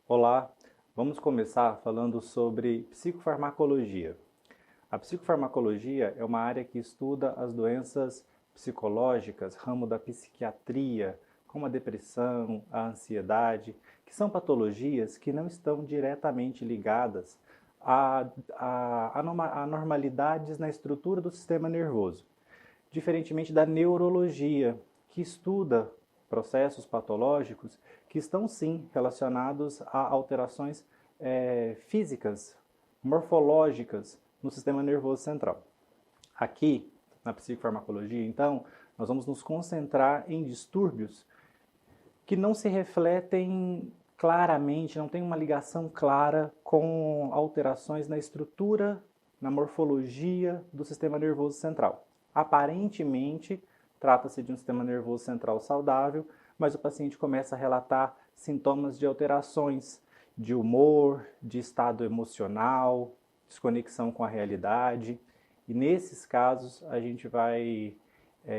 Olá, vamos começar falando sobre psicofarmacologia. A psicofarmacologia é uma área que estuda as doenças psicológicas, ramo da psiquiatria, como a depressão, a ansiedade, que são patologias que não estão diretamente ligadas a normalidades na estrutura do sistema nervoso. Diferentemente da neurologia, que estuda processos patológicos que estão sim relacionados a alterações físicas, morfológicas no sistema nervoso central. Aqui, na psicofarmacologia, então, nós vamos nos concentrar em distúrbios que não se refletem claramente, não tem uma ligação clara com alterações na estrutura, na morfologia do sistema nervoso central. Aparentemente, trata-se de um sistema nervoso central saudável, mas o paciente começa a relatar sintomas de alterações de humor, de estado emocional, desconexão com a realidade. E nesses casos, a gente vai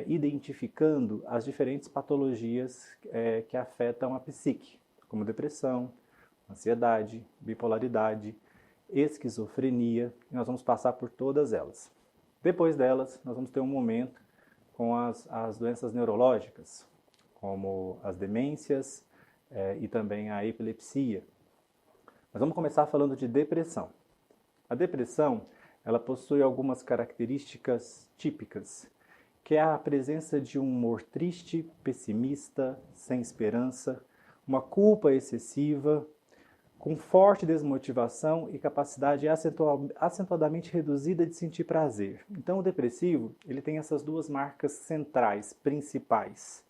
identificando as diferentes patologias que afetam a psique, como depressão, ansiedade, bipolaridade, esquizofrenia, e nós vamos passar por todas elas. Depois delas, nós vamos ter um momento com as doenças neurológicas, como as demências e também a epilepsia. Mas vamos começar falando de depressão. A depressão, ela possui algumas características típicas, que é a presença de um humor triste, pessimista, sem esperança, uma culpa excessiva, com forte desmotivação e capacidade acentuadamente reduzida de sentir prazer. Então, o depressivo, ele tem essas duas marcas centrais, principais.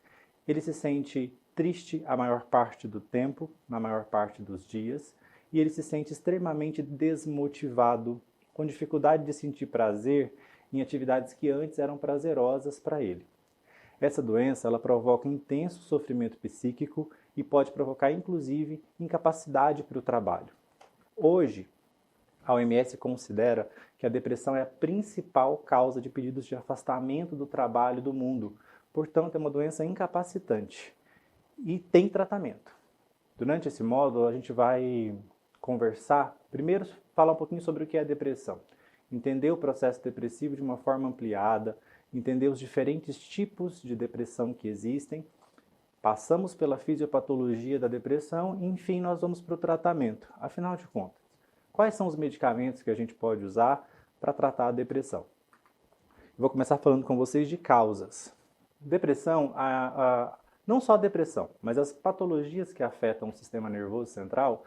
Ele se sente triste a maior parte do tempo, na maior parte dos dias, e ele se sente extremamente desmotivado, com dificuldade de sentir prazer em atividades que antes eram prazerosas para ele. Essa doença ela provoca intenso sofrimento psíquico e pode provocar, inclusive, incapacidade para o trabalho. Hoje, a OMS considera que a depressão é a principal causa de pedidos de afastamento do trabalho do mundo. Portanto, é uma doença incapacitante e tem tratamento. Durante esse módulo, a gente vai conversar, primeiro falar um pouquinho sobre o que é a depressão, entender o processo depressivo de uma forma ampliada, entender os diferentes tipos de depressão que existem, passamos pela fisiopatologia da depressão e, enfim, nós vamos para o tratamento. Afinal de contas, quais são os medicamentos que a gente pode usar para tratar a depressão? Eu vou começar falando com vocês de causas. Depressão, não só a depressão, mas as patologias que afetam o sistema nervoso central,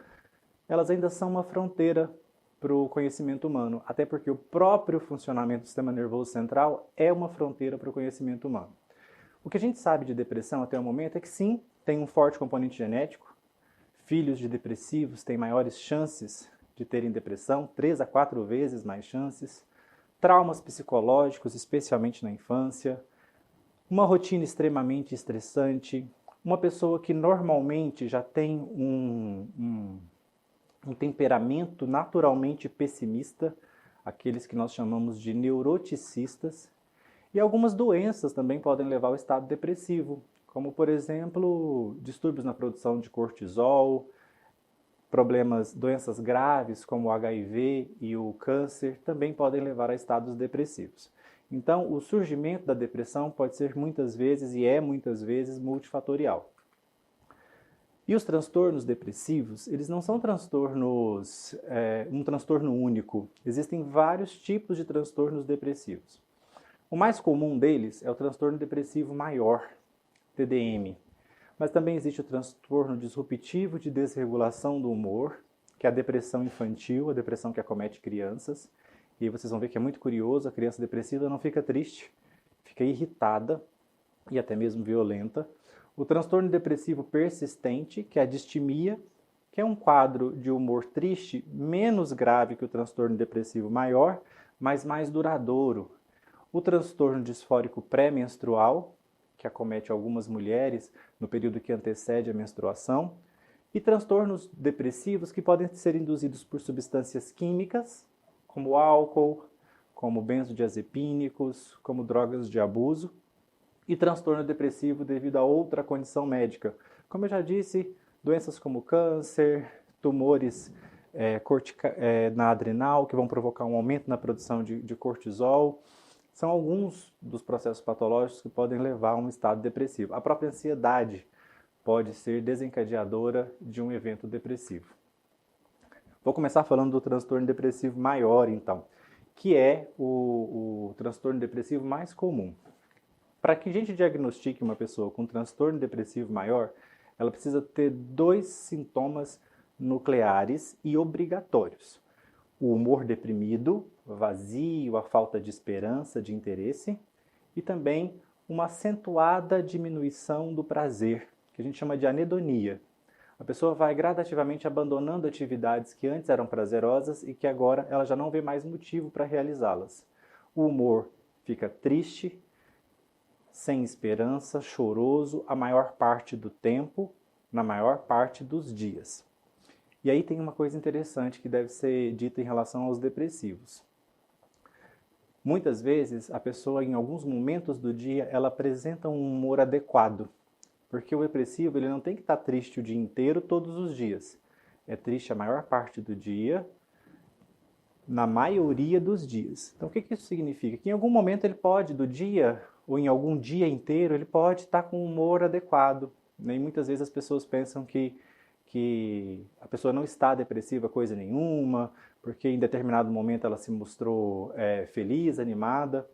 elas ainda são uma fronteira para o conhecimento humano, até porque o próprio funcionamento do sistema nervoso central é uma fronteira para o conhecimento humano. O que a gente sabe de depressão até o momento é que sim, tem um forte componente genético. Filhos de depressivos têm maiores chances de terem depressão, 3 a 4 vezes mais chances. Traumas psicológicos, especialmente na infância. Uma rotina extremamente estressante. Uma pessoa que normalmente já tem um temperamento naturalmente pessimista, aqueles que nós chamamos de neuroticistas. E algumas doenças também podem levar ao estado depressivo, como, por exemplo, distúrbios na produção de cortisol, doenças graves como o HIV e o câncer também podem levar a estados depressivos. Então, o surgimento da depressão pode ser muitas vezes e é muitas vezes multifatorial. E os transtornos depressivos, eles não são um transtorno único. Existem vários tipos de transtornos depressivos. O mais comum deles é o transtorno depressivo maior, TDM. Mas também existe o transtorno disruptivo de desregulação do humor, que é a depressão infantil, a depressão que acomete crianças. E aí vocês vão ver que é muito curioso, a criança depressiva não fica triste, fica irritada e até mesmo violenta. O transtorno depressivo persistente, que é a distimia, que é um quadro de humor triste menos grave que o transtorno depressivo maior, mas mais duradouro. O transtorno disfórico pré-menstrual, que acomete algumas mulheres no período que antecede a menstruação, e transtornos depressivos que podem ser induzidos por substâncias químicas, como álcool, como benzodiazepínicos, como drogas de abuso, e transtorno depressivo devido a outra condição médica. Como eu já disse, doenças como câncer, tumores na adrenal, que vão provocar um aumento na produção de cortisol. São alguns dos processos patológicos que podem levar a um estado depressivo. A própria ansiedade pode ser desencadeadora de um evento depressivo. Vou começar falando do transtorno depressivo maior, então, que é o transtorno depressivo mais comum. Para que a gente diagnostique uma pessoa com transtorno depressivo maior, ela precisa ter 2 sintomas nucleares e obrigatórios: o humor deprimido, vazio, a falta de esperança, de interesse, e também uma acentuada diminuição do prazer, que a gente chama de anedonia. A pessoa vai gradativamente abandonando atividades que antes eram prazerosas e que agora ela já não vê mais motivo para realizá-las. O humor fica triste, sem esperança, choroso a maior parte do tempo, na maior parte dos dias. E aí tem uma coisa interessante que deve ser dita em relação aos depressivos. Muitas vezes a pessoa, em alguns momentos do dia, ela apresenta um humor adequado, porque o depressivo ele não tem que estar triste o dia inteiro, todos os dias. É triste a maior parte do dia, na maioria dos dias. Então o que isso significa? Que em algum momento ele pode, do dia, ou em algum dia inteiro, ele pode estar com um humor adequado. E muitas vezes as pessoas pensam que a pessoa não está depressiva coisa nenhuma, porque em determinado momento ela se mostrou feliz, animada,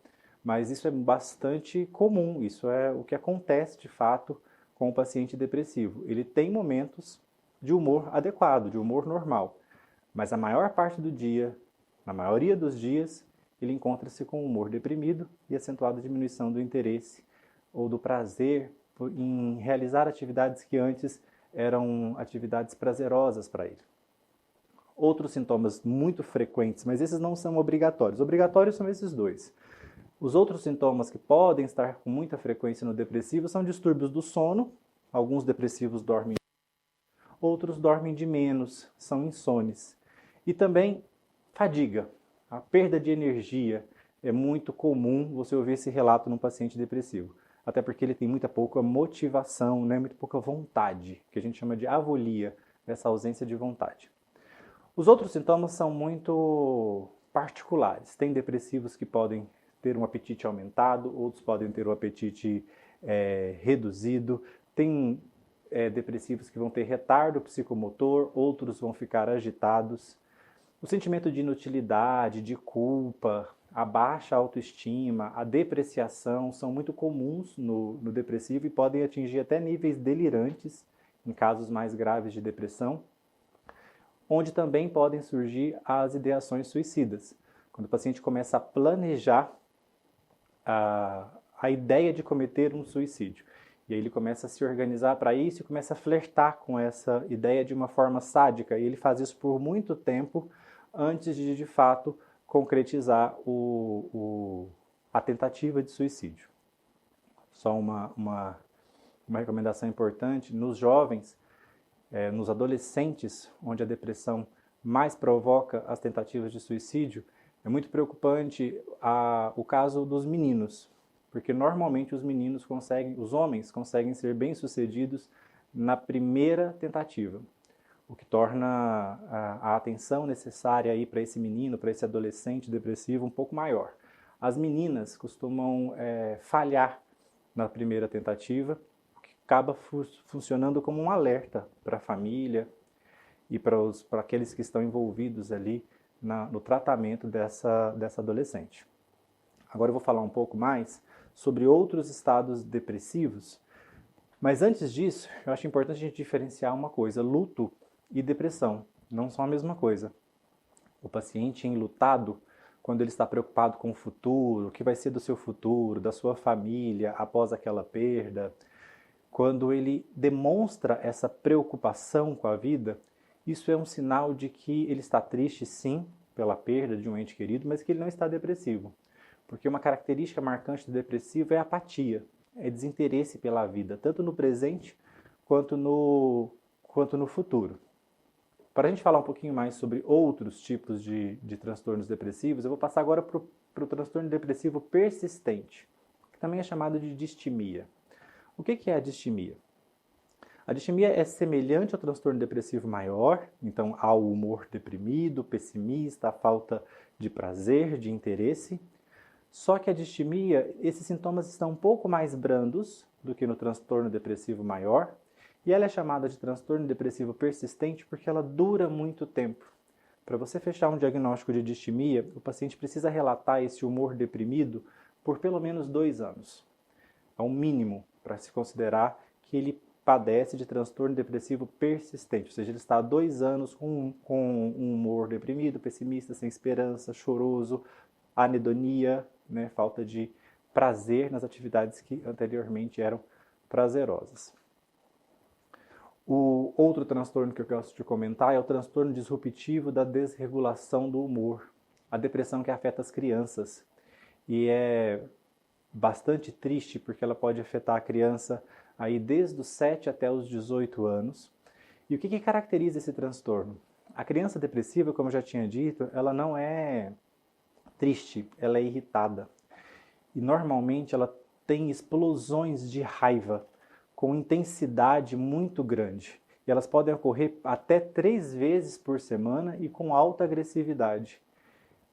mas isso é bastante comum, isso é o que acontece de fato com o paciente depressivo. Ele tem momentos de humor adequado, de humor normal, mas a maior parte do dia, na maioria dos dias, ele encontra-se com humor deprimido e acentuada diminuição do interesse ou do prazer em realizar atividades que antes eram atividades prazerosas para ele. Outros sintomas muito frequentes, mas esses não são obrigatórios. Obrigatórios são esses 2. Os outros sintomas que podem estar com muita frequência no depressivo são distúrbios do sono. Alguns depressivos dormem, outros dormem de menos, são insones. E também fadiga, a perda de energia. É muito comum você ouvir esse relato num paciente depressivo. Até porque ele tem muita pouca motivação, né? Muito pouca vontade, que a gente chama de avolia, essa ausência de vontade. Os outros sintomas são muito particulares. Tem depressivos que podem ter um apetite aumentado, outros podem ter um apetite reduzido. Tem depressivos que vão ter retardo psicomotor, outros vão ficar agitados. O sentimento de inutilidade, de culpa, a baixa autoestima, a depreciação são muito comuns no depressivo e podem atingir até níveis delirantes em casos mais graves de depressão, onde também podem surgir as ideações suicidas, quando o paciente começa a planejar a ideia de cometer um suicídio. E aí ele começa a se organizar para isso e começa a flertar com essa ideia de uma forma sádica, e ele faz isso por muito tempo antes de fato, concretizar a tentativa de suicídio. Só uma recomendação importante: nos jovens, nos adolescentes, onde a depressão mais provoca as tentativas de suicídio, é muito preocupante o caso dos meninos, porque normalmente os homens conseguem ser bem-sucedidos na primeira tentativa, o que torna a atenção necessária para esse menino, para esse adolescente depressivo um pouco maior. As meninas costumam falhar na primeira tentativa, o que acaba funcionando como um alerta para a família e para aqueles que estão envolvidos ali no tratamento dessa adolescente. Agora eu vou falar um pouco mais sobre outros estados depressivos, mas antes disso, eu acho importante a gente diferenciar uma coisa: luto e depressão não são a mesma coisa. O paciente enlutado, quando ele está preocupado com o futuro, o que vai ser do seu futuro, da sua família após aquela perda, quando ele demonstra essa preocupação com a vida, isso é um sinal de que ele está triste, sim, pela perda de um ente querido, mas que ele não está depressivo. Porque uma característica marcante do depressivo é a apatia, é desinteresse pela vida, tanto no presente quanto no futuro. Para a gente falar um pouquinho mais sobre outros tipos de transtornos depressivos, eu vou passar agora para o transtorno depressivo persistente, que também é chamado de distimia. O que é a distimia? A distimia é semelhante ao transtorno depressivo maior, então há o humor deprimido, pessimista, a falta de prazer, de interesse. Só que a distimia, esses sintomas estão um pouco mais brandos do que no transtorno depressivo maior, e ela é chamada de transtorno depressivo persistente porque ela dura muito tempo. Para você fechar um diagnóstico de distimia, o paciente precisa relatar esse humor deprimido por pelo menos 2 anos. É um mínimo para se considerar que ele padece de transtorno depressivo persistente, ou seja, ele está há 2 anos com um humor deprimido, pessimista, sem esperança, choroso, anedonia, né, falta de prazer nas atividades que anteriormente eram prazerosas. O outro transtorno que eu gosto de comentar é o transtorno disruptivo da desregulação do humor, a depressão que afeta as crianças. E é bastante triste porque ela pode afetar a criança aí desde os 7 até os 18 anos. E o que caracteriza esse transtorno? A criança depressiva, como eu já tinha dito, ela não é triste, ela é irritada. E normalmente ela tem explosões de raiva com intensidade muito grande. E elas podem ocorrer até 3 vezes por semana e com alta agressividade.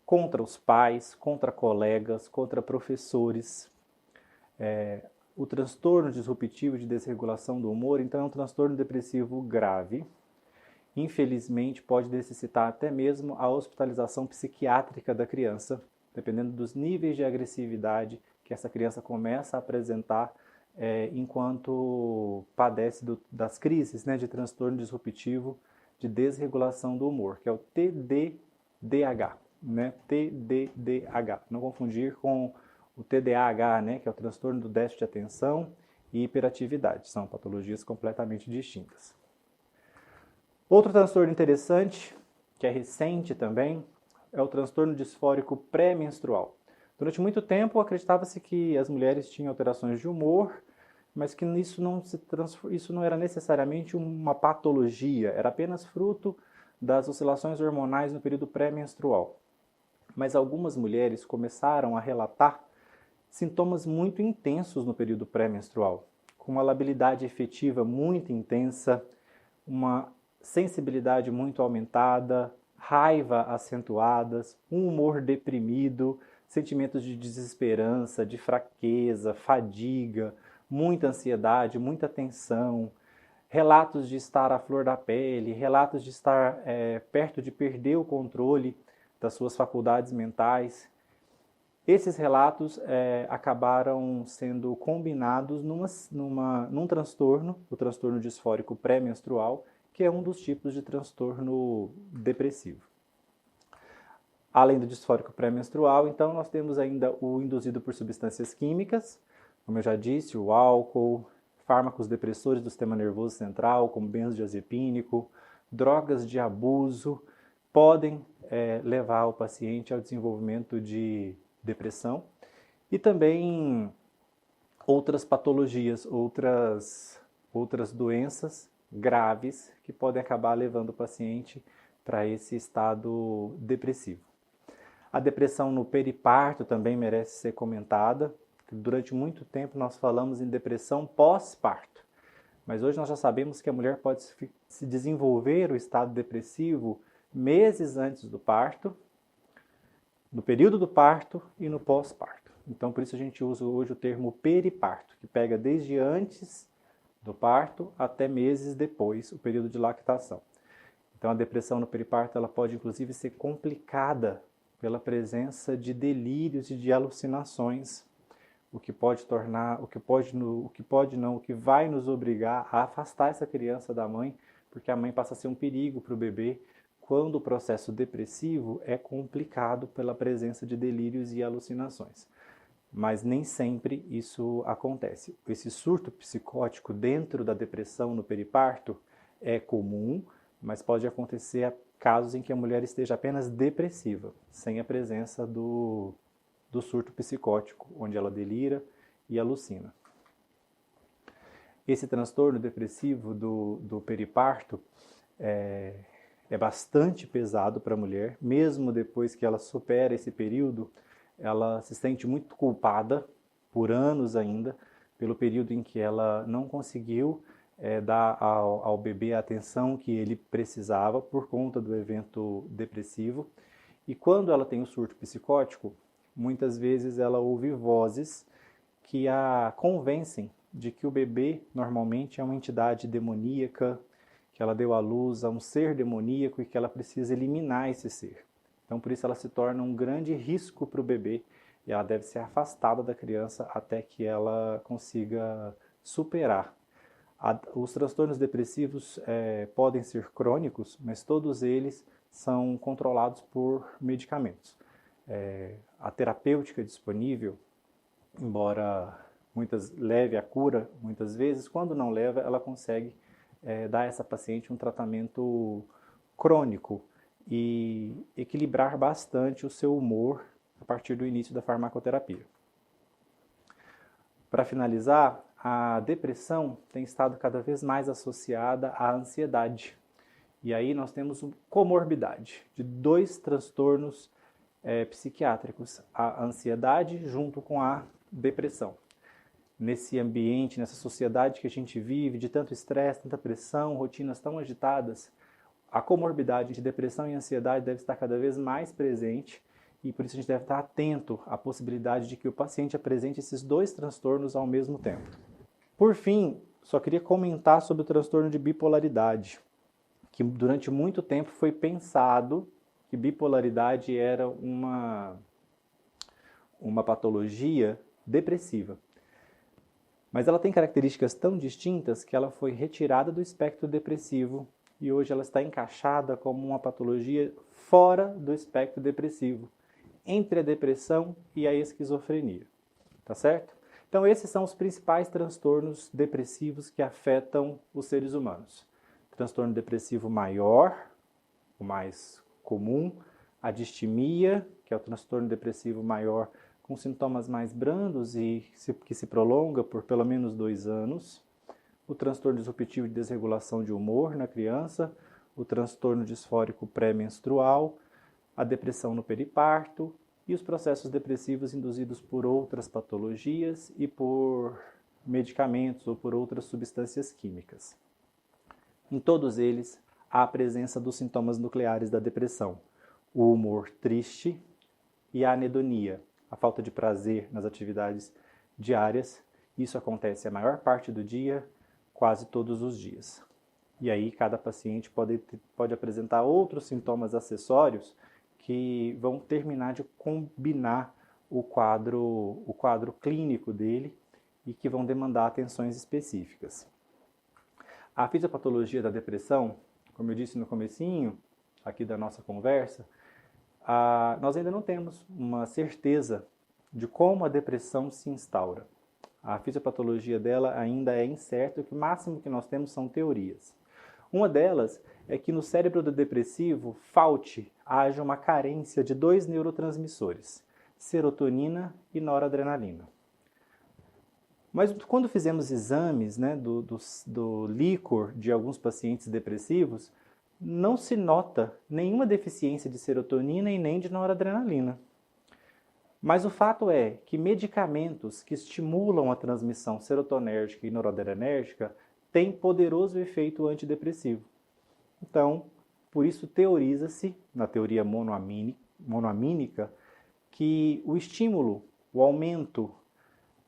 Contra os pais, contra colegas, contra professores. O transtorno disruptivo de desregulação do humor, então, é um transtorno depressivo grave. Infelizmente, pode necessitar até mesmo a hospitalização psiquiátrica da criança, dependendo dos níveis de agressividade que essa criança começa a apresentar enquanto padece das crises, né, de transtorno disruptivo de desregulação do humor, que é o TDDH, né, TDDH. Não confundir com o TDAH, né, que é o transtorno do déficit de atenção e hiperatividade. São patologias completamente distintas. Outro transtorno interessante, que é recente também, é o transtorno disfórico pré-menstrual. Durante muito tempo acreditava-se que as mulheres tinham alterações de humor, mas que isso não era necessariamente uma patologia, era apenas fruto das oscilações hormonais no período pré-menstrual. Mas algumas mulheres começaram a relatar sintomas muito intensos no período pré-menstrual, com uma labilidade efetiva muito intensa, uma sensibilidade muito aumentada, raiva acentuadas, um humor deprimido, sentimentos de desesperança, de fraqueza, fadiga, muita ansiedade, muita tensão, relatos de estar à flor da pele, relatos de estar perto de perder o controle das suas faculdades mentais. Esses relatos acabaram sendo combinados num transtorno, o transtorno disfórico pré-menstrual, que é um dos tipos de transtorno depressivo. Além do disfórico pré-menstrual, então, nós temos ainda o induzido por substâncias químicas, como eu já disse, o álcool, fármacos depressores do sistema nervoso central, como benzodiazepínico, drogas de abuso, podem levar o paciente ao desenvolvimento de depressão e também outras patologias, outras doenças graves que podem acabar levando o paciente para esse estado depressivo. A depressão no periparto também merece ser comentada. Durante muito tempo nós falamos em depressão pós-parto, mas hoje nós já sabemos que a mulher pode se desenvolver o estado depressivo meses antes do parto, no período do parto e no pós-parto. Então, por isso a gente usa hoje o termo periparto, que pega desde antes do parto até meses depois, o período de lactação. Então, a depressão no periparto ela pode inclusive ser complicada pela presença de delírios e de alucinações, o que vai nos obrigar a afastar essa criança da mãe, porque a mãe passa a ser um perigo para o bebê, quando o processo depressivo é complicado pela presença de delírios e alucinações. Mas nem sempre isso acontece. Esse surto psicótico dentro da depressão no periparto é comum, mas pode acontecer a casos em que a mulher esteja apenas depressiva, sem a presença do surto psicótico, onde ela delira e alucina. Esse transtorno depressivo do periparto é bastante pesado para a mulher, mesmo depois que ela supera esse período, ela se sente muito culpada por anos ainda, pelo período em que ela não conseguiu dar ao bebê a atenção que ele precisava por conta do evento depressivo. E quando ela tem o surto psicótico, muitas vezes ela ouve vozes que a convencem de que o bebê normalmente é uma entidade demoníaca, que ela deu à luz a um ser demoníaco e que ela precisa eliminar esse ser. Então, por isso ela se torna um grande risco para o bebê e ela deve ser afastada da criança até que ela consiga superar. Os transtornos depressivos podem ser crônicos, mas todos eles são controlados por medicamentos. A terapêutica disponível, embora leve a cura, muitas vezes, quando não leva, ela consegue dar a essa paciente um tratamento crônico e equilibrar bastante o seu humor a partir do início da farmacoterapia. Para finalizar, a depressão tem estado cada vez mais associada à ansiedade. E aí nós temos uma comorbidade de 2 transtornos psiquiátricos, a ansiedade junto com a depressão. Nesse ambiente, nessa sociedade que a gente vive, de tanto estresse, tanta pressão, rotinas tão agitadas, a comorbidade de depressão e ansiedade deve estar cada vez mais presente e por isso a gente deve estar atento à possibilidade de que o paciente apresente esses 2 transtornos ao mesmo tempo. Por fim, só queria comentar sobre o transtorno de bipolaridade, que durante muito tempo foi pensado que bipolaridade era uma patologia depressiva. Mas ela tem características tão distintas que ela foi retirada do espectro depressivo e hoje ela está encaixada como uma patologia fora do espectro depressivo, entre a depressão e a esquizofrenia. Tá certo? Então esses são os principais transtornos depressivos que afetam os seres humanos. Transtorno depressivo maior, o mais comum, a distimia, que é o transtorno depressivo maior com sintomas mais brandos e que se prolonga por pelo menos 2 anos, o transtorno disruptivo de desregulação de humor na criança, o transtorno disfórico pré-menstrual, a depressão no periparto e os processos depressivos induzidos por outras patologias e por medicamentos ou por outras substâncias químicas. Em todos eles, há a presença dos sintomas nucleares da depressão, o humor triste e a anedonia, a falta de prazer nas atividades diárias. Isso acontece a maior parte do dia, quase todos os dias. E aí cada paciente pode apresentar outros sintomas acessórios que vão terminar de combinar o quadro clínico dele e que vão demandar atenções específicas. A fisiopatologia da depressão, como eu disse no comecinho aqui da nossa conversa, nós ainda não temos uma certeza de como a depressão se instaura. A fisiopatologia dela ainda é incerta e o máximo que nós temos são teorias. Uma delas é que no cérebro do depressivo haja uma carência de 2 neurotransmissores, serotonina e noradrenalina. Mas quando fizemos exames do líquor de alguns pacientes depressivos, não se nota nenhuma deficiência de serotonina e nem de noradrenalina. Mas o fato é que medicamentos que estimulam a transmissão serotonérgica e noradrenérgica têm poderoso efeito antidepressivo. Então, por isso teoriza-se, na teoria monoamínica, que o estímulo, o aumento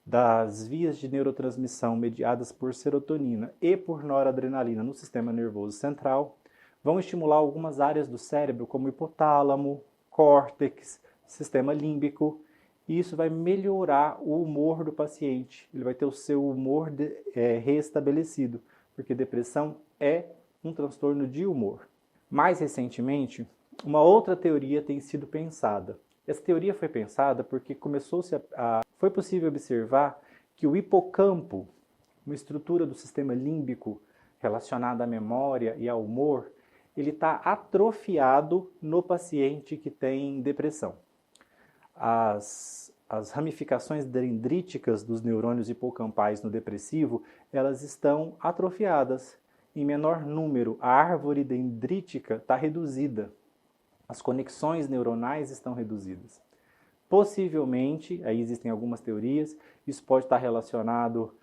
das vias de neurotransmissão mediadas por serotonina e por noradrenalina no sistema nervoso central vão estimular algumas áreas do cérebro, como hipotálamo, córtex, sistema límbico, e isso vai melhorar o humor do paciente. Ele vai ter o seu humor reestabelecido, porque depressão é um transtorno de humor. Mais recentemente, uma outra teoria tem sido pensada. Essa teoria foi pensada porque foi possível observar que o hipocampo, uma estrutura do sistema límbico relacionada à memória e ao humor, ele está atrofiado no paciente que tem depressão. As ramificações dendríticas dos neurônios hipocampais no depressivo, elas estão atrofiadas. Em menor número, a árvore dendrítica está reduzida. As conexões neuronais estão reduzidas. Possivelmente, aí existem algumas teorias, isso pode estar relacionado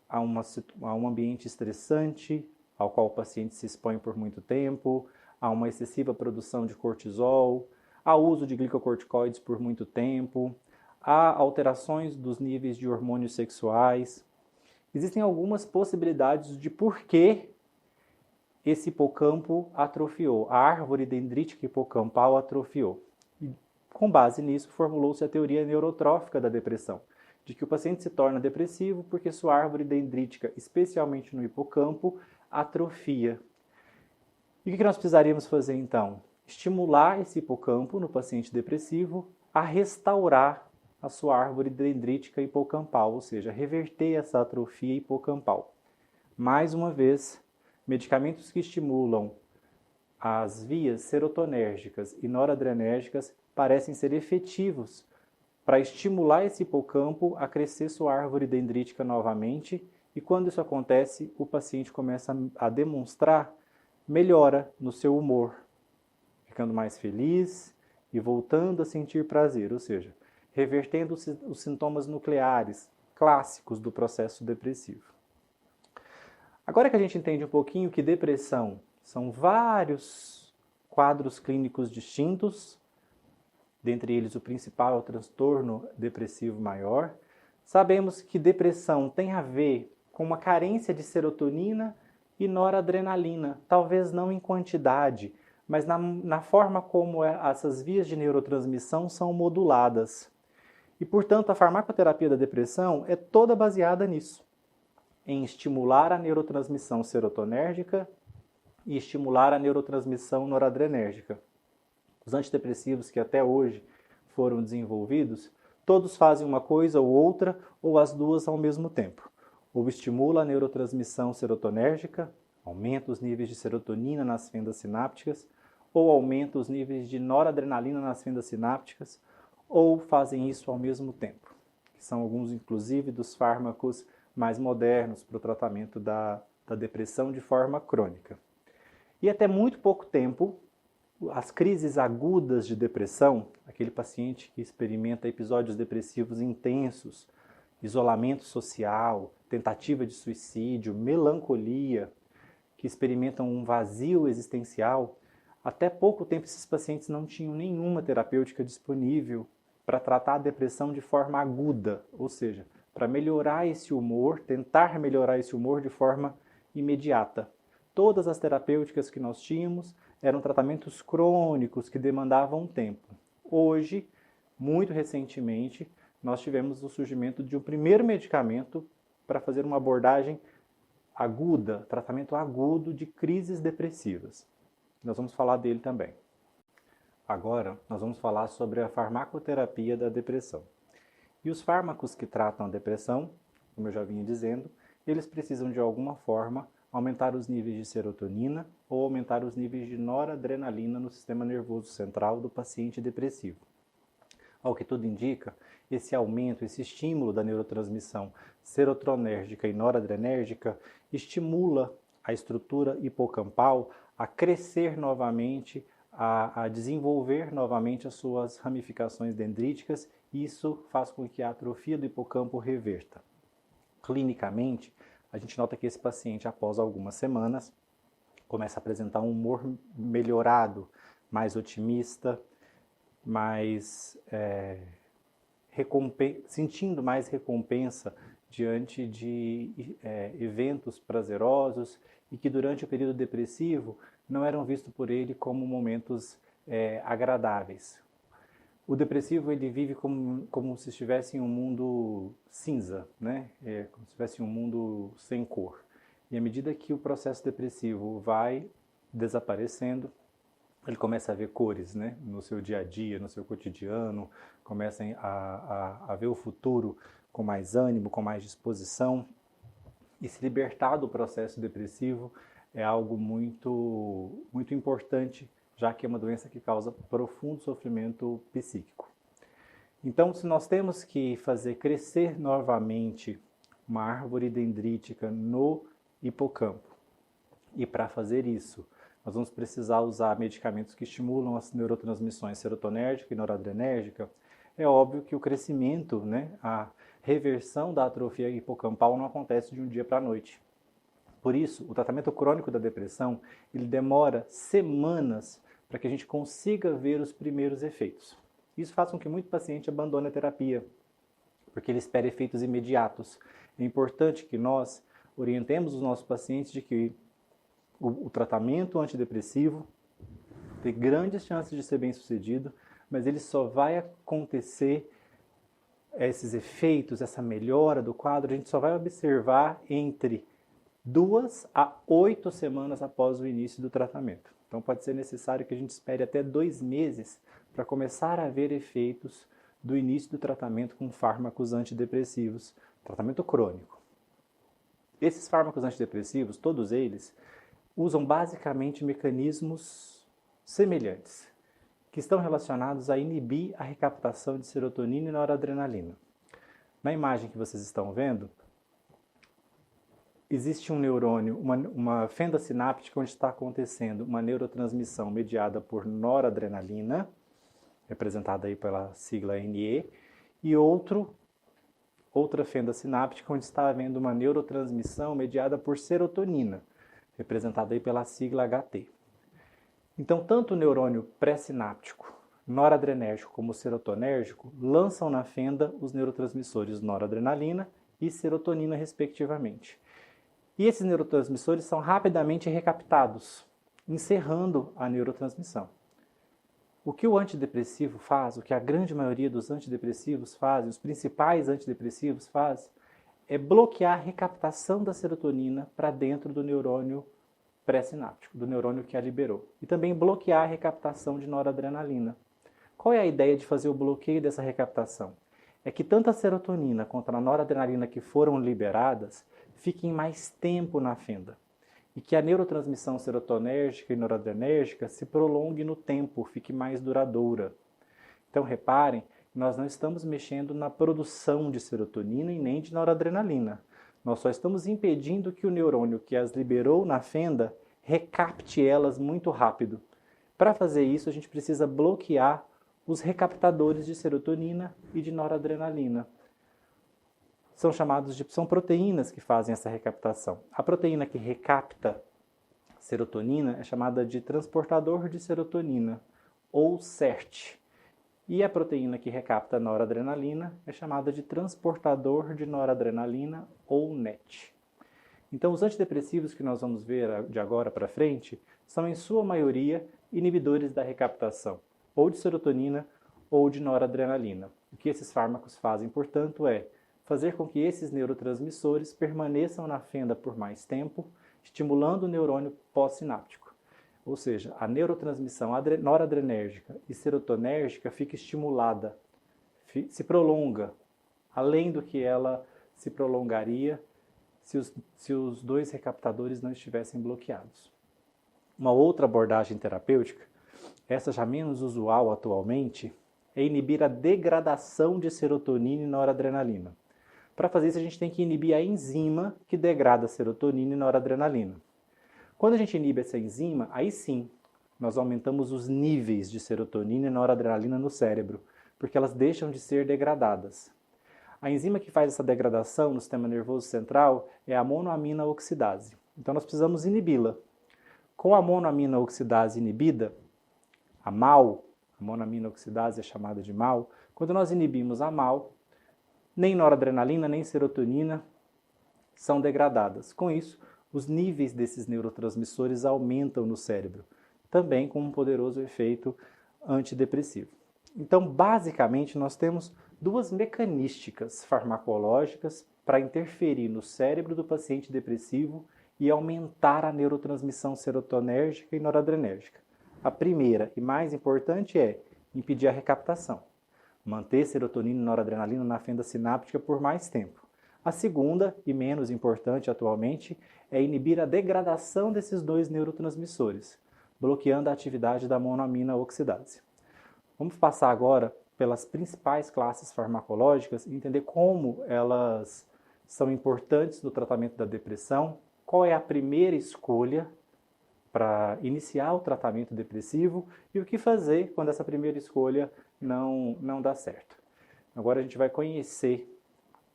a um ambiente estressante, ao qual o paciente se expõe por muito tempo, a uma excessiva produção de cortisol, ao uso de glicocorticoides por muito tempo, a alterações dos níveis de hormônios sexuais. Existem algumas possibilidades de por que esse hipocampo atrofiou, a árvore dendrítica hipocampal atrofiou. E, com base nisso, formulou-se a teoria neurotrófica da depressão, de que o paciente se torna depressivo porque sua árvore dendrítica, especialmente no hipocampo, atrofia. E o que nós precisaríamos fazer então? Estimular esse hipocampo no paciente depressivo a restaurar a sua árvore dendrítica hipocampal, ou seja, reverter essa atrofia hipocampal. Mais uma vez, medicamentos que estimulam as vias serotonérgicas e noradrenérgicas parecem ser efetivos para estimular esse hipocampo a crescer sua árvore dendrítica novamente, e quando isso acontece, o paciente começa a demonstrar melhora no seu humor, ficando mais feliz e voltando a sentir prazer, ou seja, revertendo os sintomas nucleares clássicos do processo depressivo. Agora que a gente entende um pouquinho que depressão são vários quadros clínicos distintos, dentre eles o principal é o transtorno depressivo maior, sabemos que depressão tem a ver com uma carência de serotonina e noradrenalina, talvez não em quantidade, mas na forma como essas vias de neurotransmissão são moduladas. E, portanto, a farmacoterapia da depressão é toda baseada nisso, em estimular a neurotransmissão serotonérgica e estimular a neurotransmissão noradrenérgica. Os antidepressivos que até hoje foram desenvolvidos, todos fazem uma coisa ou outra, ou as duas ao mesmo tempo. Ou estimula a neurotransmissão serotonérgica, aumenta os níveis de serotonina nas fendas sinápticas, ou aumenta os níveis de noradrenalina nas fendas sinápticas, ou fazem isso ao mesmo tempo, que são alguns, inclusive, dos fármacos mais modernos para o tratamento da depressão de forma crônica. E até muito pouco tempo, as crises agudas de depressão, aquele paciente que experimenta episódios depressivos intensos, isolamento social, tentativa de suicídio, melancolia, que experimentam um vazio existencial, até pouco tempo esses pacientes não tinham nenhuma terapêutica disponível para tratar a depressão de forma aguda, ou seja, para melhorar esse humor, tentar melhorar esse humor de forma imediata. Todas as terapêuticas que nós tínhamos eram tratamentos crônicos que demandavam tempo. Hoje, muito recentemente, nós tivemos o surgimento de um primeiro medicamento para fazer uma abordagem aguda, tratamento agudo de crises depressivas. Nós vamos falar dele também. Agora, nós vamos falar sobre a farmacoterapia da depressão. E os fármacos que tratam a depressão, como eu já vinha dizendo, eles precisam de alguma forma aumentar os níveis de serotonina ou aumentar os níveis de noradrenalina no sistema nervoso central do paciente depressivo. Ao que tudo indica, esse aumento, esse estímulo da neurotransmissão serotonérgica e noradrenérgica estimula a estrutura hipocampal a crescer novamente, a desenvolver novamente as suas ramificações dendríticas, e isso faz com que a atrofia do hipocampo reverta. Clinicamente, a gente nota que esse paciente, após algumas semanas, começa a apresentar um humor melhorado, mais otimista, mais sentindo mais recompensa diante de eventos prazerosos e que durante o período depressivo não eram vistos por ele como momentos agradáveis. O depressivo ele vive como se estivesse em um mundo cinza, né? Como se estivesse em um mundo sem cor. E à medida que o processo depressivo vai desaparecendo, ele começa a ver cores, né? No seu dia a dia, no seu cotidiano, começa a ver o futuro com mais ânimo, com mais disposição. E se libertar do processo depressivo é algo muito, muito importante, já que é uma doença que causa profundo sofrimento psíquico. Então, se nós temos que fazer crescer novamente uma árvore dendrítica no hipocampo, e para fazer isso, nós vamos precisar usar medicamentos que estimulam as neurotransmissões serotonérgica e noradrenérgica, é óbvio que o crescimento, né, reversão da atrofia hipocampal não acontece de um dia para a noite. Por isso, o tratamento crônico da depressão, ele demora semanas para que a gente consiga ver os primeiros efeitos. Isso faz com que muito paciente abandone a terapia, porque ele espera efeitos imediatos. É importante que nós orientemos os nossos pacientes de que o tratamento antidepressivo tem grandes chances de ser bem sucedido, mas ele só vai acontecer, esses efeitos, essa melhora do quadro, a gente só vai observar entre 2 a 8 semanas após o início do tratamento. Então pode ser necessário que a gente espere até 2 meses para começar a ver efeitos do início do tratamento com fármacos antidepressivos, tratamento crônico. Esses fármacos antidepressivos, todos eles, usam basicamente mecanismos semelhantes, que estão relacionados a inibir a recaptação de serotonina e noradrenalina. Na imagem que vocês estão vendo, existe um neurônio, uma fenda sináptica onde está acontecendo uma neurotransmissão mediada por noradrenalina, representada aí pela sigla NE, e outra fenda sináptica onde está havendo uma neurotransmissão mediada por serotonina, representada aí pela sigla HT. Então, tanto o neurônio pré-sináptico, noradrenérgico como serotonérgico lançam na fenda os neurotransmissores noradrenalina e serotonina, respectivamente. E esses neurotransmissores são rapidamente recaptados, encerrando a neurotransmissão. O que o antidepressivo faz, o que a grande maioria dos antidepressivos fazem, os principais antidepressivos fazem, é bloquear a recaptação da serotonina para dentro do neurônio pré-sináptico, do neurônio que a liberou. E também bloquear a recaptação de noradrenalina. Qual é a ideia de fazer o bloqueio dessa recaptação? É que tanto a serotonina quanto a noradrenalina que foram liberadas fiquem mais tempo na fenda. E que a neurotransmissão serotonérgica e noradrenérgica se prolongue no tempo, fique mais duradoura. Então reparem, nós não estamos mexendo na produção de serotonina e nem de noradrenalina. Nós só estamos impedindo que o neurônio que as liberou na fenda recapte elas muito rápido. Para fazer isso, a gente precisa bloquear os recaptadores de serotonina e de noradrenalina. São proteínas que fazem essa recaptação. A proteína que recapta serotonina é chamada de transportador de serotonina, ou SERT. E a proteína que recapta noradrenalina é chamada de transportador de noradrenalina, ou NET. Então, os antidepressivos que nós vamos ver de agora para frente são, em sua maioria, inibidores da recaptação, ou de serotonina ou de noradrenalina. O que esses fármacos fazem, portanto, é fazer com que esses neurotransmissores permaneçam na fenda por mais tempo, estimulando o neurônio pós-sináptico. Ou seja, a neurotransmissão noradrenérgica e serotonérgica fica estimulada, se prolonga, além do que ela se prolongaria se os dois recaptadores não estivessem bloqueados. Uma outra abordagem terapêutica, essa já menos usual atualmente, é inibir a degradação de serotonina e noradrenalina. Para fazer isso, a gente tem que inibir a enzima que degrada serotonina e noradrenalina. Quando a gente inibe essa enzima, aí sim, nós aumentamos os níveis de serotonina e noradrenalina no cérebro, porque elas deixam de ser degradadas. A enzima que faz essa degradação no sistema nervoso central é a monoamina oxidase. Então nós precisamos inibi-la. Com a monoamina oxidase inibida, a MAO, a monoamina oxidase é chamada de MAO, quando nós inibimos a MAO, nem noradrenalina nem serotonina são degradadas. Com isso, os níveis desses neurotransmissores aumentam no cérebro, também com um poderoso efeito antidepressivo. Então, basicamente, nós temos duas mecanísticas farmacológicas para interferir no cérebro do paciente depressivo e aumentar a neurotransmissão serotonérgica e noradrenérgica. A primeira e mais importante é impedir a recaptação, manter serotonina e noradrenalina na fenda sináptica por mais tempo. A segunda, e menos importante atualmente, é inibir a degradação desses dois neurotransmissores, bloqueando a atividade da monoamina oxidase. Vamos passar agora pelas principais classes farmacológicas e entender como elas são importantes no tratamento da depressão, qual é a primeira escolha para iniciar o tratamento depressivo e o que fazer quando essa primeira escolha não dá certo. Agora a gente vai conhecer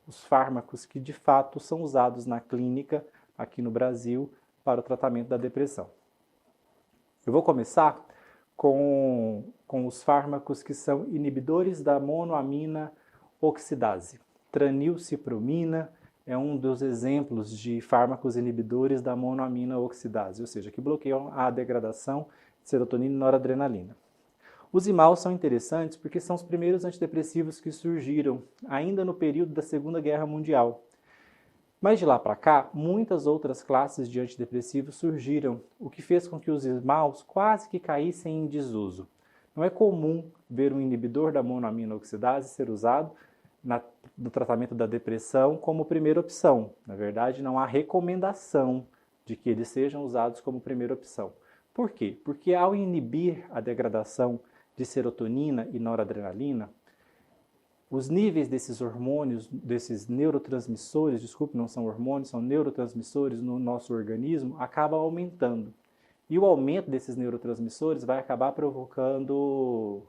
os fármacos que de fato são usados na clínica aqui no Brasil para o tratamento da depressão. Eu vou começar com os fármacos que são inibidores da monoamina oxidase. Tranilcipromina é um dos exemplos de fármacos inibidores da monoamina oxidase, ou seja, que bloqueiam a degradação de serotonina e noradrenalina. Os IMAUs são interessantes porque são os primeiros antidepressivos que surgiram ainda no período da Segunda Guerra Mundial. Mas de lá para cá, muitas outras classes de antidepressivos surgiram, o que fez com que os IMAUs quase que caíssem em desuso. Não é comum ver um inibidor da monoamina oxidase ser usado no tratamento da depressão como primeira opção. Na verdade, não há recomendação de que eles sejam usados como primeira opção. Por quê? Porque ao inibir a degradação de serotonina e noradrenalina, os níveis desses hormônios, desses neurotransmissores, desculpe, não são hormônios, são neurotransmissores no nosso organismo, acabam aumentando. E o aumento desses neurotransmissores vai acabar provocando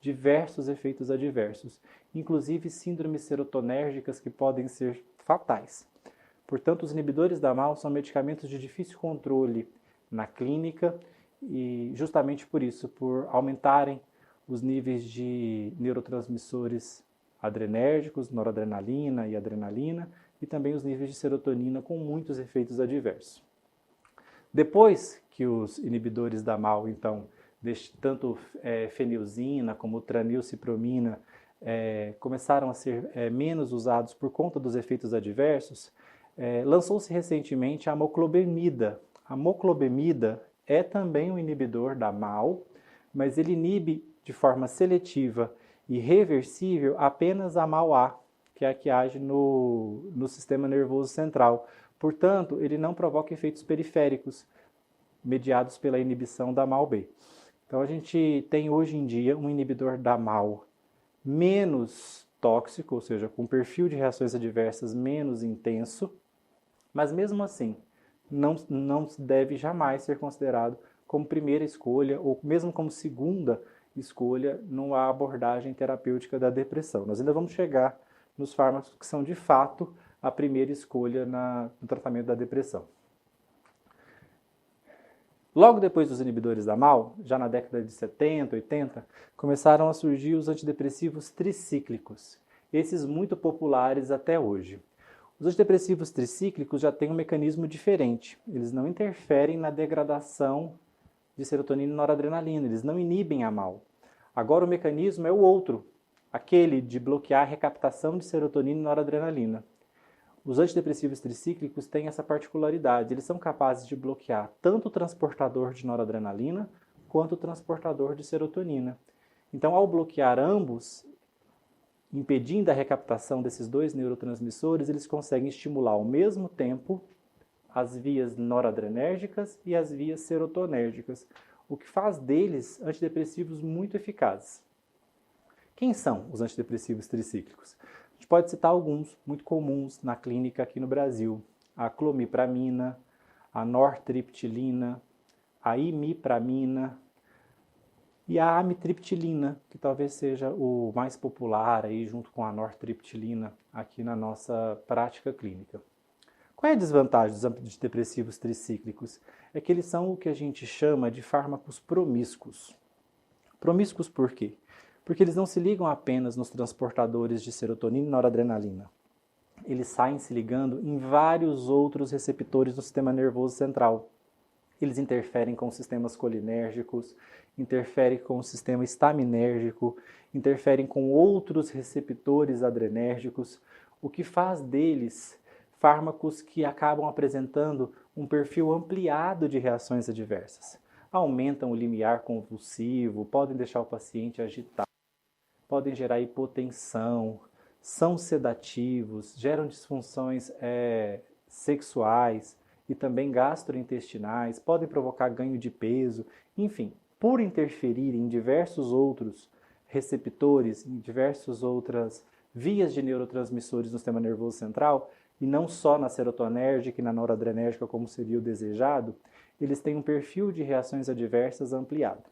diversos efeitos adversos, inclusive síndromes serotonérgicas que podem ser fatais. Portanto, os inibidores da MAO são medicamentos de difícil controle na clínica e justamente por isso, por aumentarem os níveis de neurotransmissores adrenérgicos, noradrenalina e adrenalina, e também os níveis de serotonina com muitos efeitos adversos. Depois que os inibidores da MAO, então, tanto fenilzina como tranilcipromina, começaram a ser menos usados por conta dos efeitos adversos, lançou-se recentemente a moclobemida. A moclobemida é também um inibidor da MAO, mas ele inibe de forma seletiva e reversível apenas a MAO-A, que é a que age no sistema nervoso central. Portanto, ele não provoca efeitos periféricos mediados pela inibição da MAO-B. Então, a gente tem hoje em dia um inibidor da MAO menos tóxico, ou seja, com perfil de reações adversas menos intenso, mas mesmo assim, não deve jamais ser considerado como primeira escolha ou mesmo como segunda escolha numa abordagem terapêutica da depressão. Nós ainda vamos chegar nos fármacos que são de fato a primeira escolha no tratamento da depressão. Logo depois dos inibidores da MAO, já na década de 70, 80, começaram a surgir os antidepressivos tricíclicos, esses muito populares até hoje. Os antidepressivos tricíclicos já têm um mecanismo diferente, eles não interferem na degradação de serotonina e noradrenalina, eles não inibem a MAO. Agora o mecanismo é o outro, aquele de bloquear a recaptação de serotonina e noradrenalina. Os antidepressivos tricíclicos têm essa particularidade, eles são capazes de bloquear tanto o transportador de noradrenalina quanto o transportador de serotonina. Então, ao bloquear ambos, impedindo a recaptação desses dois neurotransmissores, eles conseguem estimular ao mesmo tempo as vias noradrenérgicas e as vias serotonérgicas, o que faz deles antidepressivos muito eficazes. Quem são os antidepressivos tricíclicos? A gente pode citar alguns muito comuns na clínica aqui no Brasil: a clomipramina, a nortriptilina, a imipramina e a amitriptilina, que talvez seja o mais popular aí junto com a nortriptilina aqui na nossa prática clínica. Qual é a desvantagem dos antidepressivos tricíclicos? É que eles são o que a gente chama de fármacos promíscuos. Promíscuos por quê? Porque eles não se ligam apenas nos transportadores de serotonina e noradrenalina. Eles saem se ligando em vários outros receptores do sistema nervoso central. Eles interferem com sistemas colinérgicos, interferem com o sistema estaminérgico, interferem com outros receptores adrenérgicos, o que faz deles fármacos que acabam apresentando um perfil ampliado de reações adversas. Aumentam o limiar convulsivo, podem deixar o paciente agitado, podem gerar hipotensão, são sedativos, geram disfunções sexuais e também gastrointestinais, podem provocar ganho de peso, enfim, por interferir em diversos outros receptores, em diversas outras vias de neurotransmissores no sistema nervoso central, e não só na serotonérgica e na noradrenérgica como seria o desejado, eles têm um perfil de reações adversas ampliado.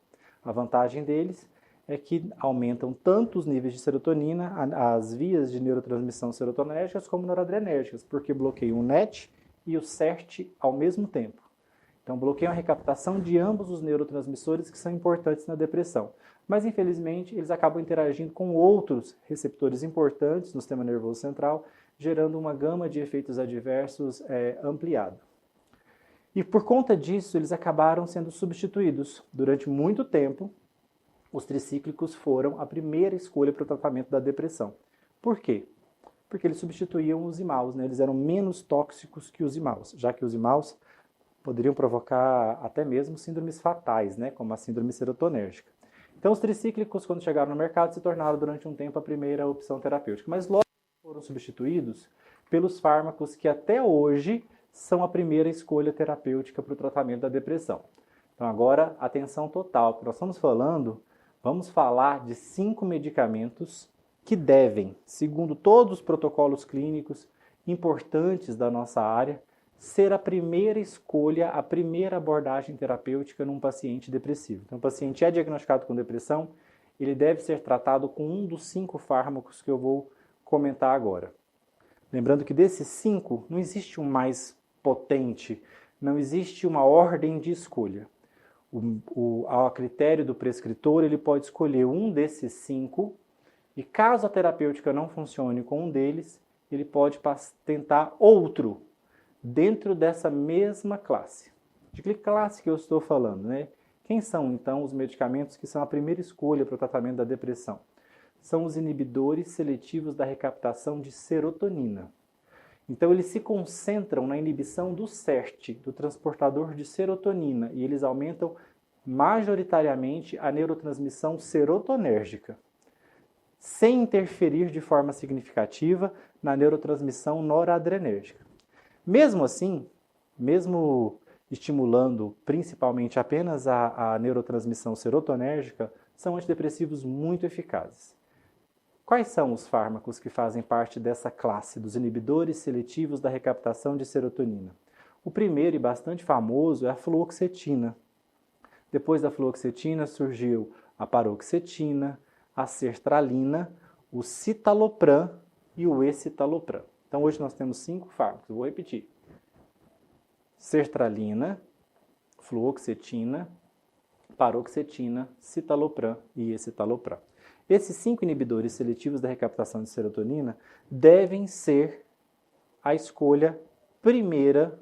A vantagem deles é que aumentam tanto os níveis de serotonina, as vias de neurotransmissão serotonérgicas, como noradrenérgicas, porque bloqueiam o NET e o SERT ao mesmo tempo. Então, bloqueiam a recaptação de ambos os neurotransmissores que são importantes na depressão. Mas, infelizmente, eles acabam interagindo com outros receptores importantes no sistema nervoso central, gerando uma gama de efeitos adversos ampliado. E por conta disso, eles acabaram sendo substituídos. Durante muito tempo, os tricíclicos foram a primeira escolha para o tratamento da depressão. Por quê? Porque eles substituíam os imaus, né? Eles eram menos tóxicos que os imaus, já que os imaus poderiam provocar até mesmo síndromes fatais, né? Como a síndrome serotonérgica. Então, os tricíclicos, quando chegaram no mercado, se tornaram durante um tempo a primeira opção terapêutica. Mas logo foram substituídos pelos fármacos que até hoje são a primeira escolha terapêutica para o tratamento da depressão. Então, agora, atenção total, porque nós estamos falando, vamos falar de 5 medicamentos que devem, segundo todos os protocolos clínicos importantes da nossa área, ser a primeira escolha, a primeira abordagem terapêutica num paciente depressivo. Então, o paciente é diagnosticado com depressão, ele deve ser tratado com um dos 5 fármacos que eu vou comentar agora. Lembrando que desses 5, não existe um mais potente, não existe uma ordem de escolha. Ao critério do prescritor, ele pode escolher um desses 5 e caso a terapêutica não funcione com um deles, ele pode tentar outro dentro dessa mesma classe. De que classe que eu estou falando, né? Quem são, então, os medicamentos que são a primeira escolha para o tratamento da depressão? São os inibidores seletivos da recaptação de serotonina. Então, eles se concentram na inibição do SERT, do transportador de serotonina, e eles aumentam majoritariamente a neurotransmissão serotonérgica, sem interferir de forma significativa na neurotransmissão noradrenérgica. Mesmo assim, mesmo estimulando principalmente apenas a neurotransmissão serotonérgica, são antidepressivos muito eficazes. Quais são os fármacos que fazem parte dessa classe dos inibidores seletivos da recaptação de serotonina? O primeiro e bastante famoso é a fluoxetina. Depois da fluoxetina surgiu a paroxetina, a sertralina, o citalopram e o escitalopram. Então hoje nós temos 5 fármacos, eu vou repetir. Sertralina, fluoxetina, paroxetina, citalopram e escitalopram. Esses 5 inibidores seletivos da recaptação de serotonina devem ser a escolha primeira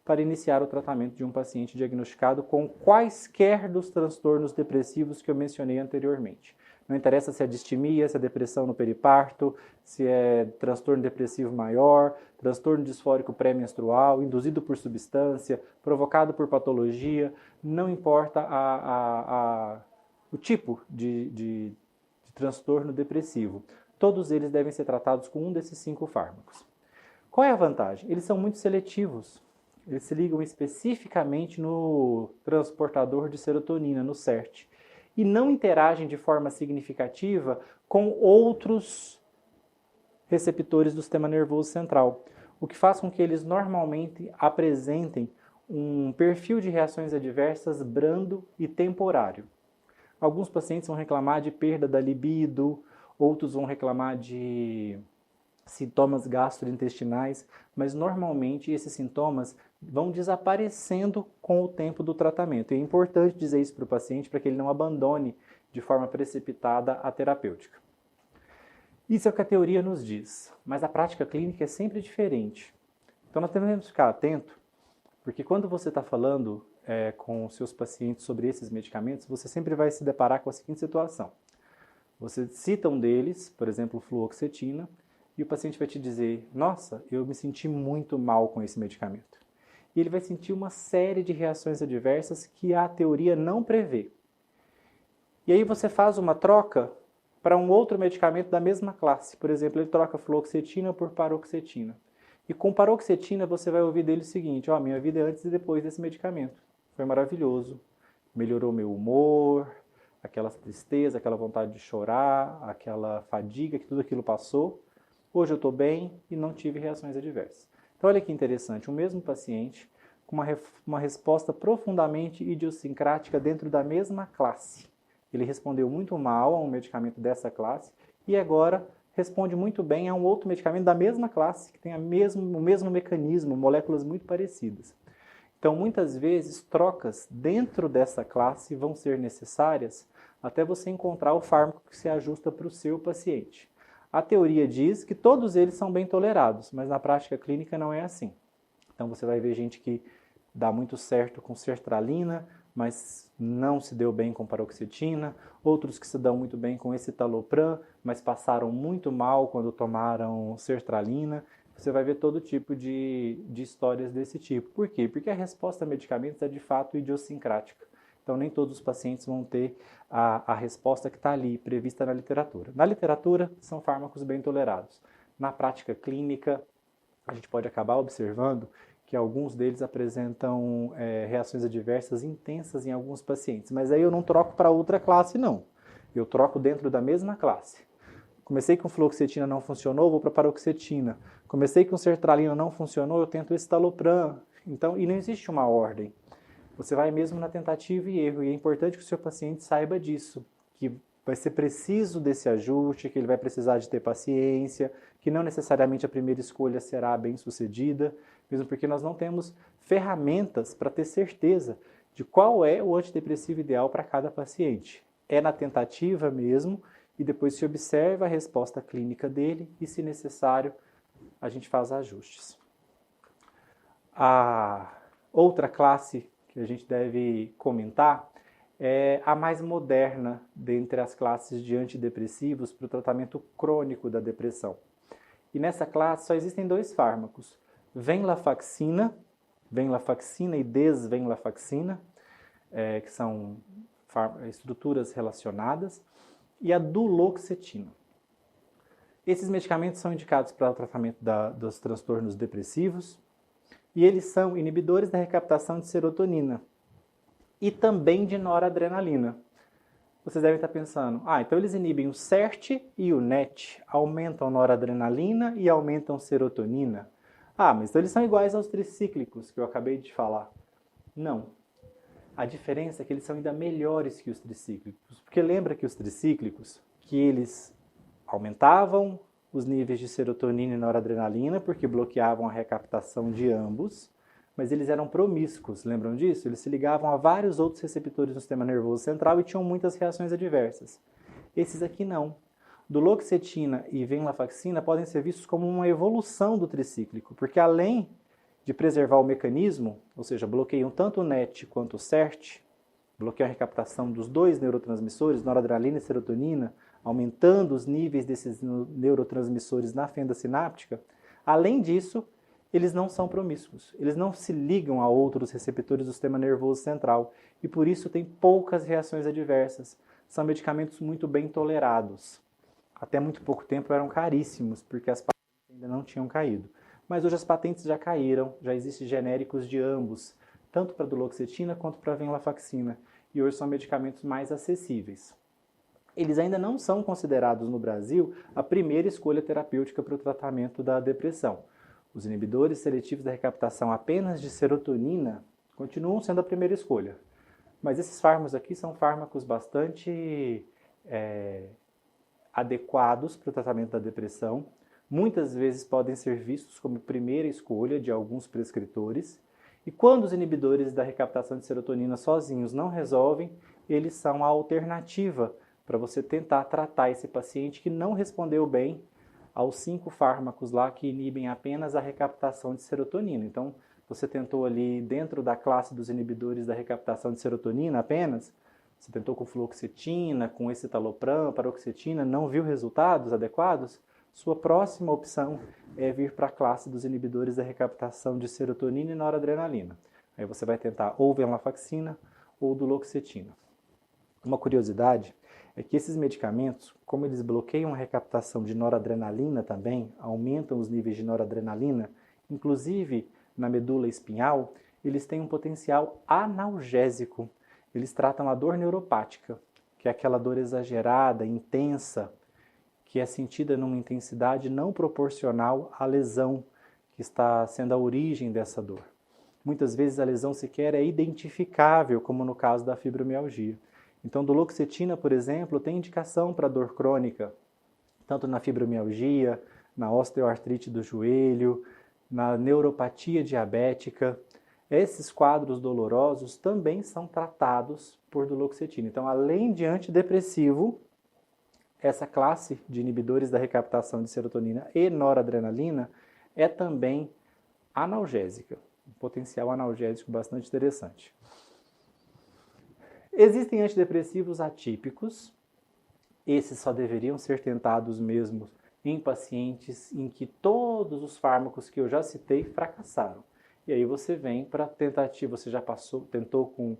para iniciar o tratamento de um paciente diagnosticado com quaisquer dos transtornos depressivos que eu mencionei anteriormente. Não interessa se é distimia, se é depressão no periparto, se é transtorno depressivo maior, transtorno disfórico pré-menstrual, induzido por substância, provocado por patologia, não importa o tipo de transtorno depressivo. Todos eles devem ser tratados com um desses 5 fármacos. Qual é a vantagem? Eles são muito seletivos. Eles se ligam especificamente no transportador de serotonina, no SERT, e não interagem de forma significativa com outros receptores do sistema nervoso central, o que faz com que eles normalmente apresentem um perfil de reações adversas brando e temporário. Alguns pacientes vão reclamar de perda da libido, outros vão reclamar de sintomas gastrointestinais, mas normalmente esses sintomas vão desaparecendo com o tempo do tratamento. E é importante dizer isso para o paciente para que ele não abandone de forma precipitada a terapêutica. Isso é o que a teoria nos diz, mas a prática clínica é sempre diferente. Então nós devemos ficar atento, porque quando você está falando com seus pacientes sobre esses medicamentos, você sempre vai se deparar com a seguinte situação. Você cita um deles, por exemplo, fluoxetina, e o paciente vai te dizer, nossa, eu me senti muito mal com esse medicamento. E ele vai sentir uma série de reações adversas que a teoria não prevê. E aí você faz uma troca para um outro medicamento da mesma classe. Por exemplo, ele troca fluoxetina por paroxetina. E com paroxetina você vai ouvir dele o seguinte, minha vida é antes e depois desse medicamento. Foi maravilhoso, melhorou meu humor, aquela tristeza, aquela vontade de chorar, aquela fadiga, que tudo aquilo passou. Hoje eu estou bem e não tive reações adversas. Então olha que interessante, o mesmo paciente com uma resposta profundamente idiosincrática dentro da mesma classe. ele respondeu muito mal a um medicamento dessa classe e agora responde muito bem a um outro medicamento da mesma classe, que tem o mesmo mecanismo, moléculas muito parecidas. Então, muitas vezes, trocas dentro dessa classe vão ser necessárias até você encontrar o fármaco que se ajusta para o seu paciente. A teoria diz que todos eles são bem tolerados, mas na prática clínica não é assim. Então, você vai ver gente que dá muito certo com sertralina, mas não se deu bem com paroxetina, outros que se dão muito bem com escitalopram, mas passaram muito mal quando tomaram sertralina. Você vai ver todo tipo de histórias desse tipo. Por quê? Porque a resposta a medicamentos é de fato idiosincrática. Então, nem todos os pacientes vão ter a resposta que está ali, prevista na literatura. Na literatura, são fármacos bem tolerados. Na prática clínica, a gente pode acabar observando que alguns deles apresentam reações adversas intensas em alguns pacientes. Mas aí eu não troco para outra classe, não. Eu troco dentro da mesma classe. Comecei com fluoxetina, não funcionou, vou para paroxetina. Comecei com sertralina, não funcionou, eu tento escitalopram. Então, e não existe uma ordem. Você vai mesmo na tentativa e erro. E é importante que o seu paciente saiba disso, que vai ser preciso desse ajuste, que ele vai precisar de ter paciência, que não necessariamente a primeira escolha será bem sucedida, mesmo porque nós não temos ferramentas para ter certeza de qual é o antidepressivo ideal para cada paciente. É na tentativa mesmo, e depois se observa a resposta clínica dele e, se necessário, a gente faz ajustes. A outra classe que a gente deve comentar é a mais moderna dentre as classes de antidepressivos para o tratamento crônico da depressão. E nessa classe só existem 2 fármacos, venlafaxina e desvenlafaxina, que são estruturas relacionadas, e a duloxetina. Esses medicamentos são indicados para o tratamento dos transtornos depressivos e eles são inibidores da recaptação de serotonina e também de noradrenalina. Vocês devem estar pensando, então eles inibem o SERT e o NET, aumentam noradrenalina e aumentam serotonina. Mas então eles são iguais aos tricíclicos que eu acabei de falar. Não. A diferença é que eles são ainda melhores que os tricíclicos. Porque lembra que os tricíclicos, que eles aumentavam os níveis de serotonina e noradrenalina, porque bloqueavam a recaptação de ambos, mas eles eram promíscuos, lembram disso? Eles se ligavam a vários outros receptores no sistema nervoso central e tinham muitas reações adversas. Esses aqui não. Duloxetina e venlafaxina podem ser vistos como uma evolução do tricíclico, porque além de preservar o mecanismo, ou seja, bloqueiam tanto o NET quanto o SERT, bloqueiam a recaptação dos 2 neurotransmissores, noradrenalina e serotonina, aumentando os níveis desses neurotransmissores na fenda sináptica. Além disso, eles não são promíscuos, eles não se ligam a outros receptores do sistema nervoso central e por isso têm poucas reações adversas. São medicamentos muito bem tolerados. Até muito pouco tempo eram caríssimos, porque as patentes ainda não tinham caído. Mas hoje as patentes já caíram, já existem genéricos de ambos, tanto para duloxetina quanto para venlafaxina, e hoje são medicamentos mais acessíveis. Eles ainda não são considerados no Brasil a primeira escolha terapêutica para o tratamento da depressão. Os inibidores seletivos da recaptação apenas de serotonina continuam sendo a primeira escolha. Mas esses fármacos aqui são fármacos bastante adequados para o tratamento da depressão. Muitas vezes podem ser vistos como primeira escolha de alguns prescritores. E quando os inibidores da recaptação de serotonina sozinhos não resolvem, eles são a alternativa para você tentar tratar esse paciente que não respondeu bem aos 5 fármacos lá que inibem apenas a recaptação de serotonina. Então, você tentou ali dentro da classe dos inibidores da recaptação de serotonina apenas, você tentou com fluoxetina, com escitalopram, paroxetina, não viu resultados adequados, sua próxima opção é vir para a classe dos inibidores da recaptação de serotonina e noradrenalina. Aí você vai tentar ou venlafaxina ou duloxetina. Uma curiosidade é que esses medicamentos, como eles bloqueiam a recaptação de noradrenalina também, aumentam os níveis de noradrenalina, inclusive na medula espinhal, eles têm um potencial analgésico. Eles tratam a dor neuropática, que é aquela dor exagerada, intensa, que é sentida numa intensidade não proporcional à lesão que está sendo a origem dessa dor. Muitas vezes a lesão sequer é identificável, como no caso da fibromialgia. Então, duloxetina, por exemplo, tem indicação para dor crônica, tanto na fibromialgia, na osteoartrite do joelho, na neuropatia diabética. Esses quadros dolorosos também são tratados por duloxetina. Então, além de antidepressivo, essa classe de inibidores da recaptação de serotonina e noradrenalina é também analgésica, um potencial analgésico bastante interessante. Existem antidepressivos atípicos, esses só deveriam ser tentados mesmo em pacientes em que todos os fármacos que eu já citei fracassaram. E aí você vem para tentativa, você já tentou com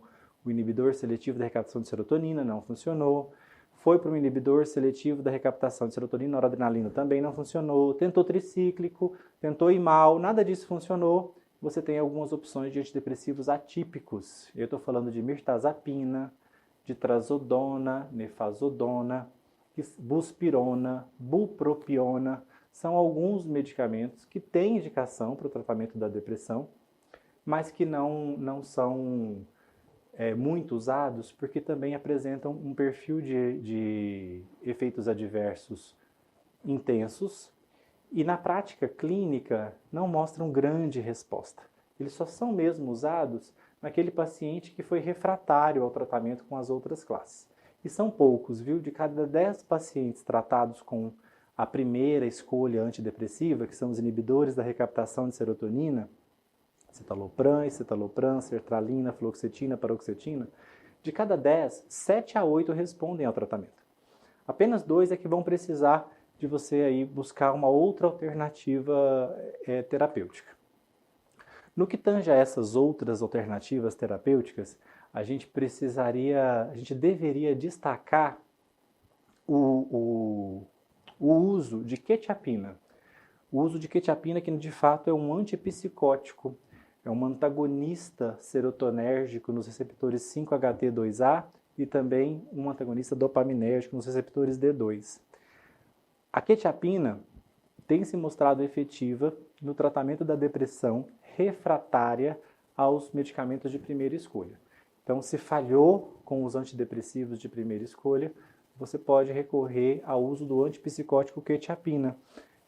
o inibidor seletivo da recaptação de serotonina, não funcionou. Foi para o inibidor seletivo da recaptação de serotonina e noradrenalina, também não funcionou. Tentou tricíclico, tentou IMAL, nada disso funcionou. Você tem algumas opções de antidepressivos atípicos. Eu estou falando de mirtazapina, de trazodona, nefazodona, buspirona, bupropiona. São alguns medicamentos que têm indicação para o tratamento da depressão, mas que não são muito usados porque também apresentam um perfil de efeitos adversos intensos e na prática clínica não mostram grande resposta. Eles só são mesmo usados naquele paciente que foi refratário ao tratamento com as outras classes. E são poucos, viu? De cada 10 pacientes tratados com a primeira escolha antidepressiva, que são os inibidores da recaptação de serotonina, citalopram, escitalopram, sertralina, fluoxetina, paroxetina, de cada 10, 7 a 8 respondem ao tratamento. Apenas 2 é que vão precisar de você aí buscar uma outra alternativa terapêutica. No que tange a essas outras alternativas terapêuticas, a gente deveria destacar o uso de quetiapina. O uso de quetiapina, que de fato é um antipsicótico, é um antagonista serotonérgico nos receptores 5-HT2A e também um antagonista dopaminérgico nos receptores D2. A quetiapina tem se mostrado efetiva no tratamento da depressão refratária aos medicamentos de primeira escolha. Então, se falhou com os antidepressivos de primeira escolha, você pode recorrer ao uso do antipsicótico quetiapina,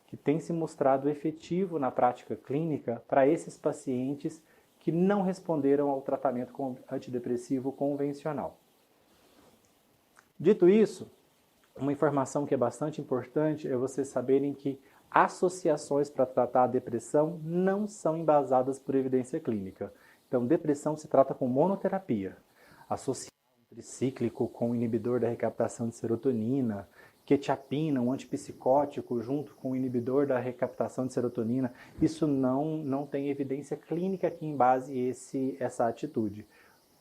que tem se mostrado efetivo na prática clínica para esses pacientes que não responderam ao tratamento antidepressivo convencional. Dito isso, uma informação que é bastante importante é vocês saberem que associações para tratar a depressão não são embasadas por evidência clínica. Então, depressão se trata com monoterapia. Associar um tricíclico com o inibidor da recaptação de serotonina, quetiapina, um antipsicótico, junto com o inibidor da recaptação de serotonina, isso não tem evidência clínica que embase essa atitude.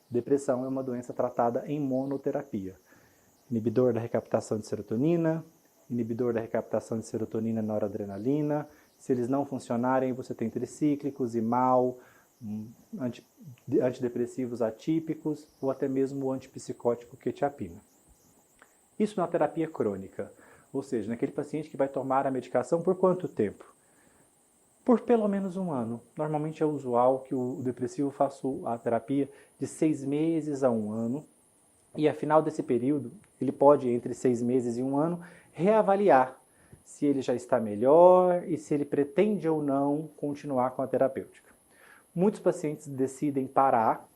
Depressão é uma doença tratada em monoterapia. Inibidor da recaptação de serotonina, inibidor da recaptação de serotonina e noradrenalina. Se eles não funcionarem, você tem tricíclicos, IMAL, antidepressivos atípicos ou até mesmo o antipsicótico quetiapina. Isso na terapia crônica, ou seja, naquele paciente que vai tomar a medicação por quanto tempo? Por pelo menos 1 ano. Normalmente é usual que o depressivo faça a terapia de 6 meses a 1 ano. E, ao final desse período, ele pode, entre 6 meses e 1 ano, reavaliar se ele já está melhor e se ele pretende ou não continuar com a terapêutica. Muitos pacientes decidem parar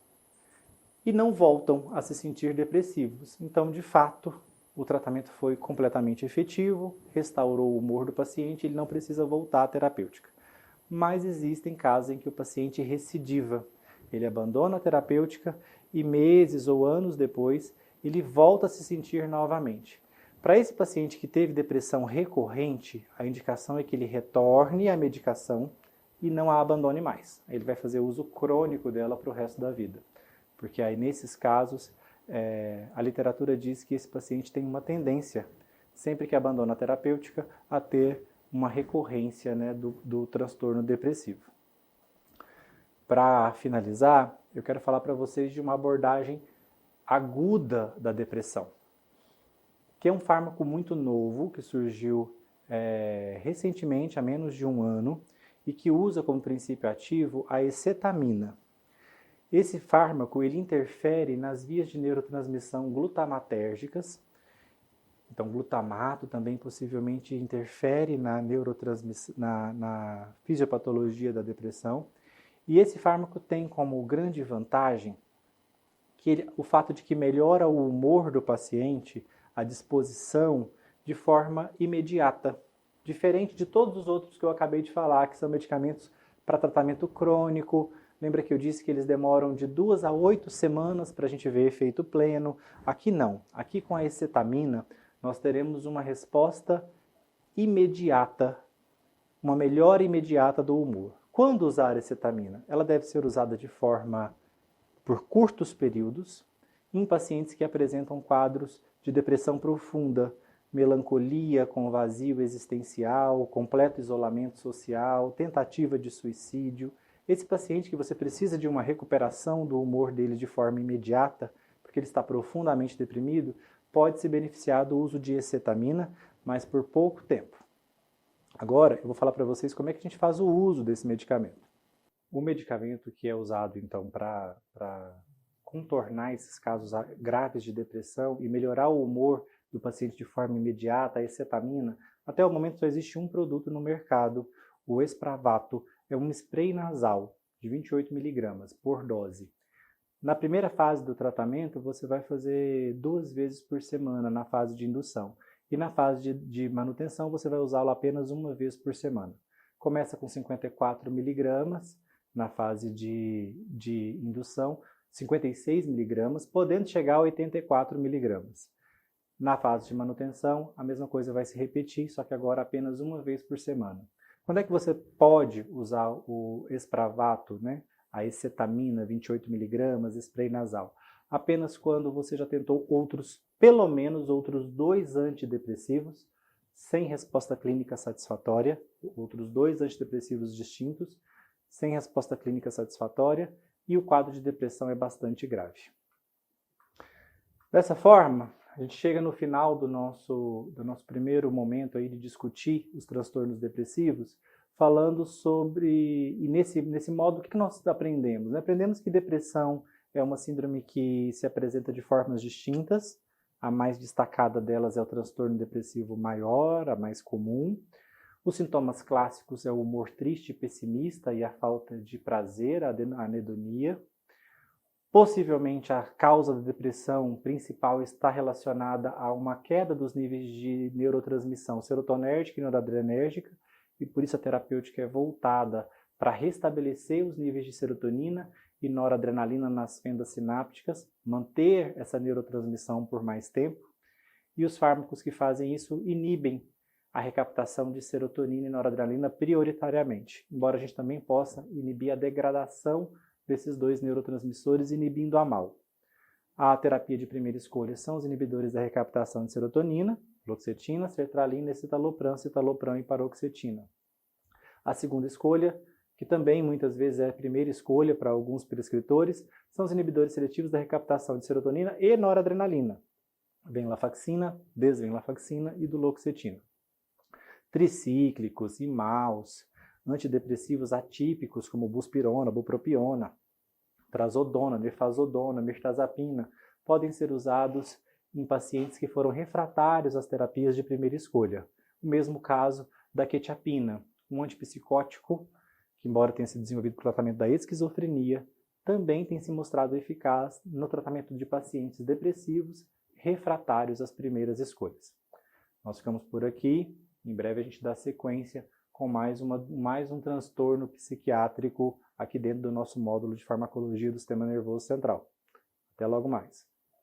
e não voltam a se sentir depressivos. Então, de fato, o tratamento foi completamente efetivo, restaurou o humor do paciente, ele não precisa voltar à terapêutica. Mas existem casos em que o paciente recidiva. Ele abandona a terapêutica e meses ou anos depois, ele volta a se sentir novamente. Para esse paciente que teve depressão recorrente, a indicação é que ele retorne à medicação e não a abandone mais. Ele vai fazer uso crônico dela para o resto da vida. Porque aí, nesses casos, a literatura diz que esse paciente tem uma tendência, sempre que abandona a terapêutica, a ter uma recorrência, né, do transtorno depressivo. Para finalizar, eu quero falar para vocês de uma abordagem aguda da depressão, que é um fármaco muito novo, que surgiu recentemente, há menos de 1 ano, e que usa como princípio ativo a escetamina. Esse fármaco ele interfere nas vias de neurotransmissão glutamatérgicas. Então, glutamato também possivelmente interfere na fisiopatologia da depressão. E esse fármaco tem como grande vantagem o fato de que melhora o humor do paciente, a disposição, de forma imediata. Diferente de todos os outros que eu acabei de falar, que são medicamentos para tratamento crônico. Lembra que eu disse que eles demoram de 2 a 8 semanas para a gente ver efeito pleno? Aqui não. Aqui com a escetamina, nós teremos uma resposta imediata, uma melhora imediata do humor. Quando usar a escetamina? Ela deve ser usada por curtos períodos, em pacientes que apresentam quadros de depressão profunda, melancolia com vazio existencial, completo isolamento social, tentativa de suicídio. Esse paciente que você precisa de uma recuperação do humor dele de forma imediata, porque ele está profundamente deprimido, pode se beneficiar do uso de escetamina, mas por pouco tempo. Agora, eu vou falar para vocês como é que a gente faz o uso desse medicamento. O medicamento que é usado, então, para contornar esses casos graves de depressão e melhorar o humor do paciente de forma imediata, a escetamina, até o momento só existe um produto no mercado, o Spravato, é um spray nasal de 28 mg por dose. Na primeira fase do tratamento, você vai fazer 2 vezes por semana na fase de indução. E na fase de manutenção, você vai usá-lo apenas 1 vez por semana. Começa com 54 mg na fase de indução, 56 mg, podendo chegar a 84 mg. Na fase de manutenção, a mesma coisa vai se repetir, só que agora apenas 1 vez por semana. Quando é que você pode usar o Spravato, né? A escetamina, 28 mg, spray nasal? Apenas quando você já tentou pelo menos outros 2 antidepressivos, sem resposta clínica satisfatória, outros 2 antidepressivos distintos, sem resposta clínica satisfatória, e o quadro de depressão é bastante grave. Dessa forma, a gente chega no final do nosso primeiro momento aí de discutir os transtornos depressivos, falando sobre, e nesse modo, o que nós aprendemos? Aprendemos que depressão é uma síndrome que se apresenta de formas distintas. A mais destacada delas é o transtorno depressivo maior, a mais comum. Os sintomas clássicos é o humor triste e pessimista e a falta de prazer, a anedonia. Possivelmente a causa da depressão principal está relacionada a uma queda dos níveis de neurotransmissão serotonérgica e noradrenérgica, e por isso a terapêutica é voltada para restabelecer os níveis de serotonina e noradrenalina nas fendas sinápticas, manter essa neurotransmissão por mais tempo, e os fármacos que fazem isso inibem a recaptação de serotonina e noradrenalina prioritariamente, embora a gente também possa inibir a degradação desses 2 neurotransmissores, inibindo a mal. A terapia de primeira escolha são os inibidores da recaptação de serotonina, fluoxetina, sertralina, citalopram e paroxetina. A segunda escolha, que também muitas vezes é a primeira escolha para alguns prescritores, são os inibidores seletivos da recaptação de serotonina e noradrenalina, venlafaxina, desvenlafaxina e duloxetina. Tricíclicos, imaus, antidepressivos atípicos como buspirona, bupropiona, trazodona, nefazodona, mirtazapina, podem ser usados em pacientes que foram refratários às terapias de primeira escolha. O mesmo caso da quetiapina, um antipsicótico que, embora tenha sido desenvolvido para o tratamento da esquizofrenia, também tem se mostrado eficaz no tratamento de pacientes depressivos refratários às primeiras escolhas. Nós ficamos por aqui. Em breve a gente dá sequência com mais um transtorno psiquiátrico aqui dentro do nosso módulo de farmacologia do sistema nervoso central. Até logo mais.